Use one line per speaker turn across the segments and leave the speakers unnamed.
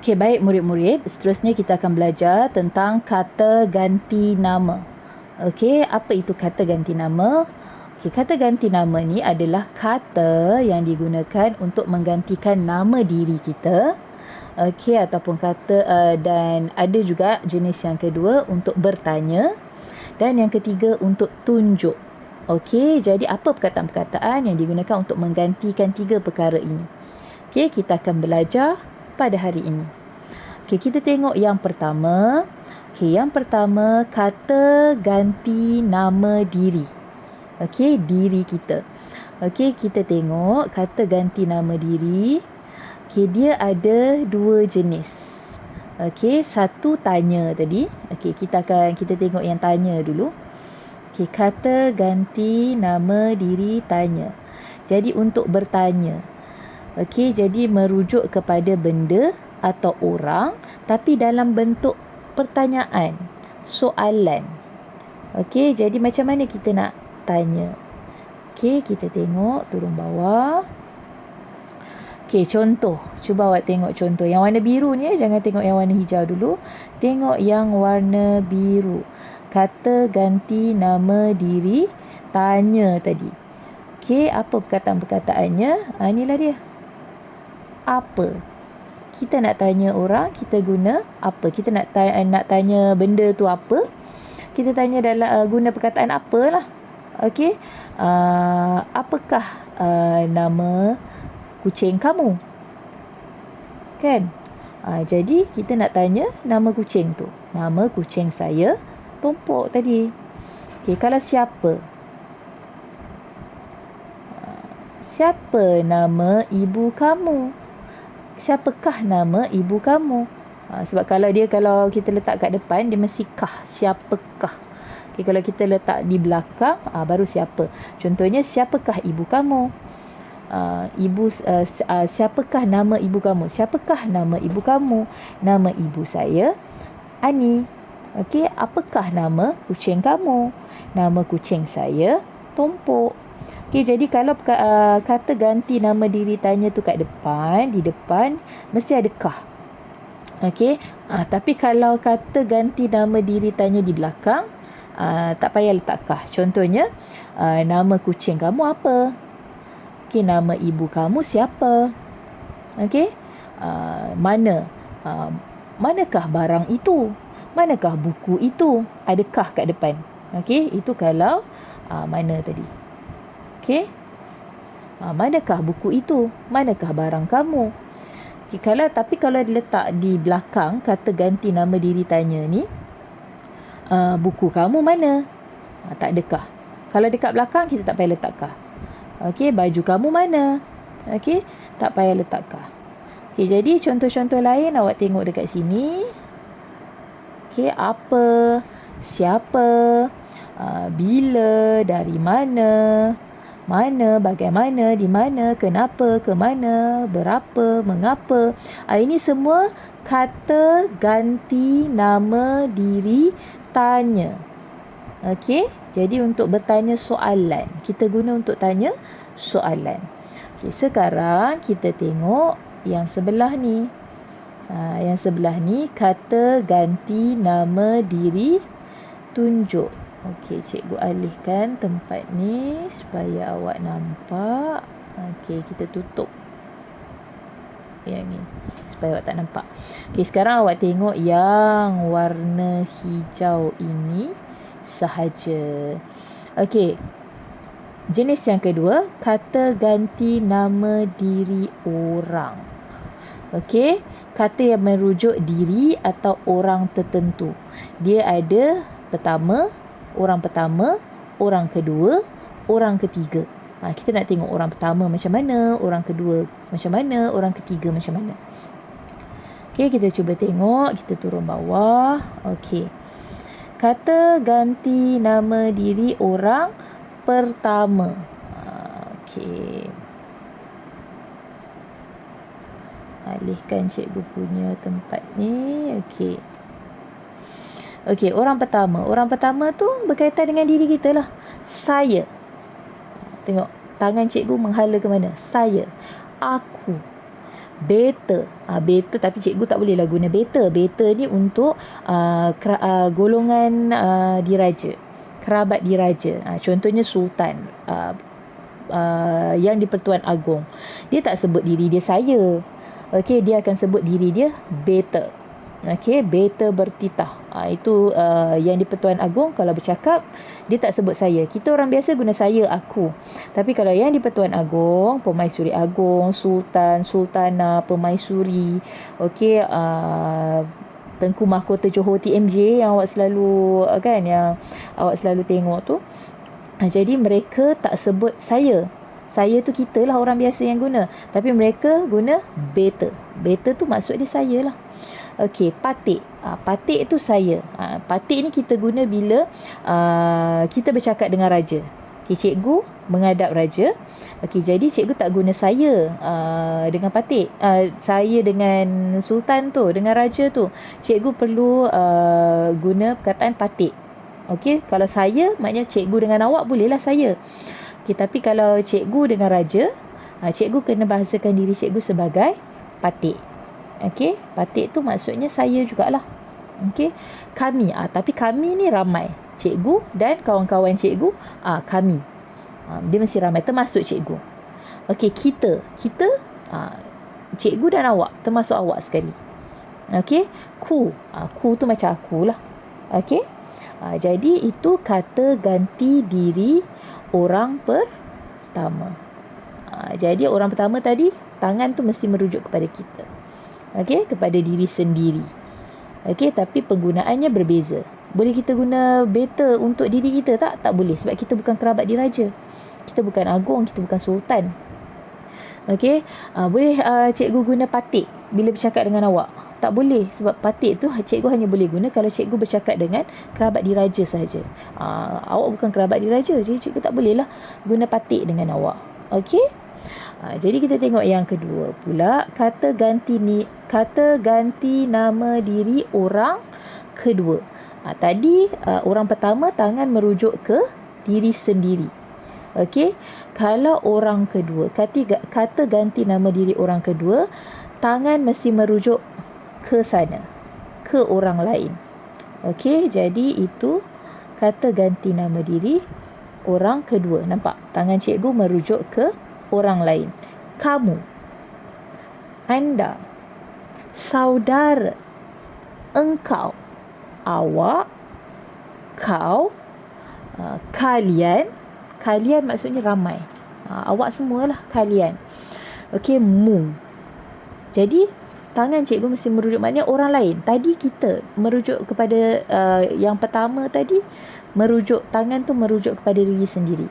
Okey, baik murid-murid. Seterusnya kita akan belajar tentang kata ganti nama. Okey, apa itu kata ganti nama? Okey, kata ganti nama ni adalah kata yang digunakan untuk menggantikan nama diri kita. Okey, ataupun kata dan ada juga jenis yang kedua untuk bertanya dan yang ketiga untuk tunjuk. Okey, jadi apa perkataan-perkataan yang digunakan untuk menggantikan tiga perkara ini? Okey, kita akan belajar pada hari ini. Okey, kita tengok yang pertama. Okey, yang pertama kata ganti nama diri. Okey, diri kita. Okey, kita tengok kata ganti nama diri. Okey, dia ada dua jenis. Okey, satu tanya tadi. Okey, kita tengok yang tanya dulu. Okey, kata ganti nama diri tanya. Jadi untuk bertanya. Okey, jadi merujuk kepada benda atau orang tapi dalam bentuk pertanyaan, soalan. Okey, jadi macam mana kita nak tanya? Okey, kita tengok turun bawah. Okey, contoh. Cuba awak tengok contoh. Yang warna biru ni, jangan tengok yang warna hijau dulu. Tengok yang warna biru. Kata ganti nama diri tanya tadi. Okey, apa perkataan-perkataannya? Inilah dia. Apa? Kita nak tanya orang, kita guna apa? Kita nak tanya benda tu apa? Kita tanya dalam guna perkataan apalah. Okey. Apakah nama kucing kamu? Kan? Jadi kita nak tanya nama kucing tu. Nama kucing saya Tumpuk tadi. Okey, kalau siapa? Siapa nama ibu kamu? Siapakah nama ibu kamu? Sebab kalau kita letak kat depan, dia mesti kah, siapakah. Okay, kalau kita letak di belakang, baru siapa. Contohnya, siapakah ibu kamu? Siapakah nama ibu kamu? Siapakah nama ibu kamu? Nama ibu saya Ani. Okey, apakah nama kucing kamu? Nama kucing saya Tumpuk. Okey, jadi kalau kata ganti nama diri tanya tu kat depan, di depan mesti ada kah. Okey, tapi kalau kata ganti nama diri tanya di belakang, tak payah letak kah. Contohnya, nama kucing kamu apa? Okey, nama ibu kamu siapa? Okey, manakah barang itu? Manakah buku itu? Adakah kat depan? Okey, itu kalau mana tadi? Okey. Manakah buku itu? Manakah barang kamu? Okay, tapi kalau diletak di belakang kata ganti nama diri tanya ni, buku kamu mana? Tak adakah. Kalau dekat belakang kita tak payah letak kah. Okey, baju kamu mana? Okey, tak payah letak kah. Okey, jadi contoh-contoh lain awak tengok dekat sini. Okey, apa? Siapa? Bila? Dari mana? Mana, bagaimana, di mana, kenapa, ke mana, berapa, mengapa. Ini semua kata ganti nama diri tanya. Okey, jadi untuk bertanya soalan. Kita guna untuk tanya soalan. Okey, sekarang kita tengok yang sebelah ni. Yang sebelah ni kata ganti nama diri tunjuk. Okey, cikgu alihkan tempat ni supaya awak nampak. Okey, kita tutup yang ni supaya awak tak nampak. Okey, sekarang awak tengok yang warna hijau ini sahaja. Okey, jenis yang kedua, kata ganti nama diri orang. Okey, kata yang merujuk diri atau orang tertentu. Dia ada orang pertama, orang kedua, orang ketiga. Kita nak tengok orang pertama macam mana, orang kedua macam mana, orang ketiga macam mana. Okey, kita cuba tengok, kita turun bawah. Okey. Kata ganti nama diri orang pertama. Okey. Alihkan cikgu punya tempat ni. Okey. Okey, orang pertama. Orang pertama tu berkaitan dengan diri kita lah. Saya. Tengok, tangan cikgu menghala ke mana? Saya. Aku. beta. Beta, tapi cikgu tak bolehlah guna beta. Beta ni untuk golongan diraja, kerabat diraja. Contohnya sultan, yang di-Pertuan Agong. Dia tak sebut diri dia saya. Okey, dia akan sebut diri dia beta. Okey, beta bertitah. Itu yang di-Pertuan Agong kalau bercakap dia tak sebut saya. Kita orang biasa guna saya, aku. Tapi kalau yang di-Pertuan Agong, Permaisuri Agong, sultan, sultana, permaisuri, okey, Tengku Mahkota Johor TMJ yang awak selalu kan, yang awak selalu tengok tu. Jadi mereka tak sebut saya. Saya tu kita lah, orang biasa yang guna. Tapi mereka guna beta. Beta tu maksud dia saya lah. Okey, patik. Patik tu saya. Patik ni kita guna bila kita bercakap dengan raja. Okey, cikgu menghadap raja. Okey, jadi cikgu tak guna saya dengan patik. Saya dengan sultan tu, dengan raja tu. Cikgu perlu guna perkataan patik. Okey, kalau saya maknanya cikgu dengan awak bolehlah saya. Okey, tapi kalau cikgu dengan raja, cikgu kena bahasakan diri cikgu sebagai patik. Okey, patik tu maksudnya saya jugalah. Okey, kami. Tapi kami ni ramai. Cikgu dan kawan-kawan cikgu, kami. Dia mesti ramai, termasuk cikgu. Okey, kita. Kita, cikgu dan awak, termasuk awak sekali. Okey, ku. Ku tu macam akulah. Okey. Jadi itu kata ganti diri orang pertama. Jadi orang pertama tadi, tangan tu mesti merujuk kepada kita. Okey, kepada diri sendiri. Okey, tapi penggunaannya berbeza. Boleh kita guna beta untuk diri kita tak? Tak boleh, sebab kita bukan kerabat diraja. Kita bukan agong, kita bukan sultan. Okey, boleh cikgu guna patik bila bercakap dengan awak? Tak boleh, sebab patik tu cikgu hanya boleh guna kalau cikgu bercakap dengan kerabat diraja sahaja. Awak bukan kerabat diraja, jadi cikgu tak bolehlah guna patik dengan awak. Okey? Jadi kita tengok yang kedua pula, kata ganti nama diri orang kedua. Tadi orang pertama tangan merujuk ke diri sendiri. Okey, kalau orang kedua, kata ganti nama diri orang kedua, tangan mesti merujuk ke sana, ke orang lain. Okey, jadi itu kata ganti nama diri orang kedua. Nampak? Tangan cikgu merujuk ke orang lain. Kamu, anda, saudara, engkau, awak, kau, kalian. Kalian maksudnya ramai. Awak semualah kalian. Okey, mu. Jadi tangan cikgu mesti merujuk, maknanya orang lain. Tadi kita merujuk kepada yang pertama tadi, tangan tu merujuk kepada diri sendiri.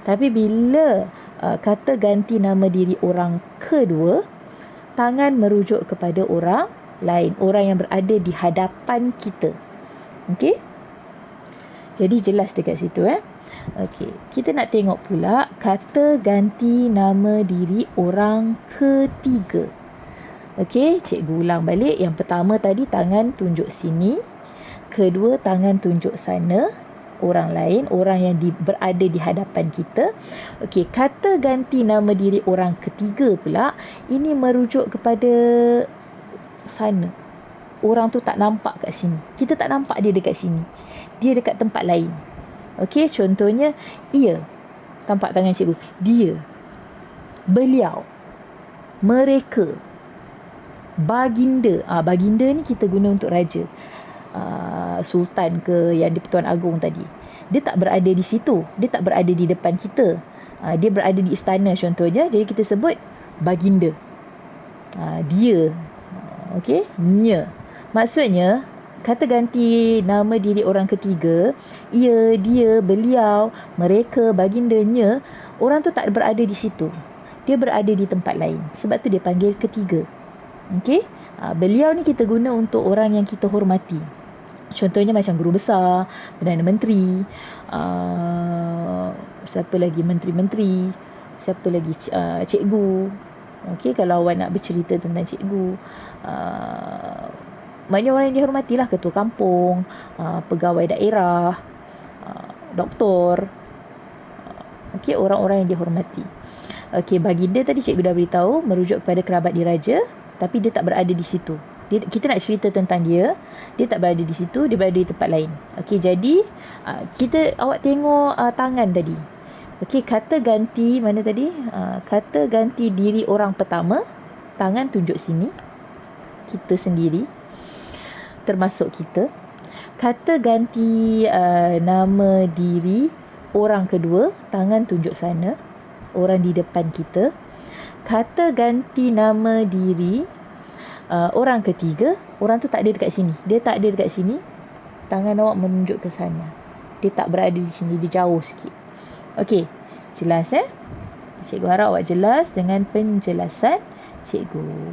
Tapi bila kata ganti nama diri orang kedua, tangan merujuk kepada orang lain, orang yang berada di hadapan kita. Okey? Jadi jelas dekat situ Okey, kita nak tengok pula kata ganti nama diri orang ketiga. Okey, cikgu ulang balik. Yang pertama tadi tangan tunjuk sini, kedua tangan tunjuk sana, orang lain, orang yang berada di hadapan kita. Okey, kata ganti nama diri orang ketiga pula, ini merujuk kepada sana. Orang tu tak nampak kat sini. Kita tak nampak dia dekat sini. Dia dekat tempat lain. Okey, contohnya ia. Tampak tangan cikgu. Dia. Beliau. Mereka. Baginda. Baginda ni kita guna untuk raja. Sultan ke yang di-Pertuan Agong tadi. Dia tak berada di situ. Dia tak berada di depan kita. Dia berada di istana contohnya. Jadi kita sebut baginda. Dia. Okey, nya. Maksudnya kata ganti nama diri orang ketiga, ia, dia, beliau, mereka, bagindanya, orang tu tak berada di situ. Dia berada di tempat lain. Sebab tu dia panggil ketiga. Okey? Beliau ni kita guna untuk orang yang kita hormati. Contohnya macam guru besar, Perdana Menteri, siapa lagi, menteri-menteri, siapa lagi, cikgu. Okey, kalau awak nak bercerita tentang cikgu, maknanya orang yang dihormatilah, ketua kampung, pegawai daerah, doktor. Okey, orang-orang yang dihormati. Okey, baginda tadi cikgu dah beritahu merujuk kepada kerabat diraja, tapi dia tak berada di situ. Kita nak cerita tentang dia tak berada di situ, dia berada di tempat lain. Okey, jadi awak tengok tangan tadi. Okey, kata ganti mana tadi? Kata ganti diri orang pertama, tangan tunjuk sini. Kita sendiri, termasuk kita. Kata ganti nama diri orang kedua, tangan tunjuk sana, orang di depan kita. Kata ganti nama diri orang ketiga, orang tu tak ada dekat sini. Dia tak ada dekat sini. Tangan awak menunjuk ke sana. Dia tak berada di sini, dia jauh sikit. Okey, jelas Cikgu harap awak jelas dengan penjelasan cikgu.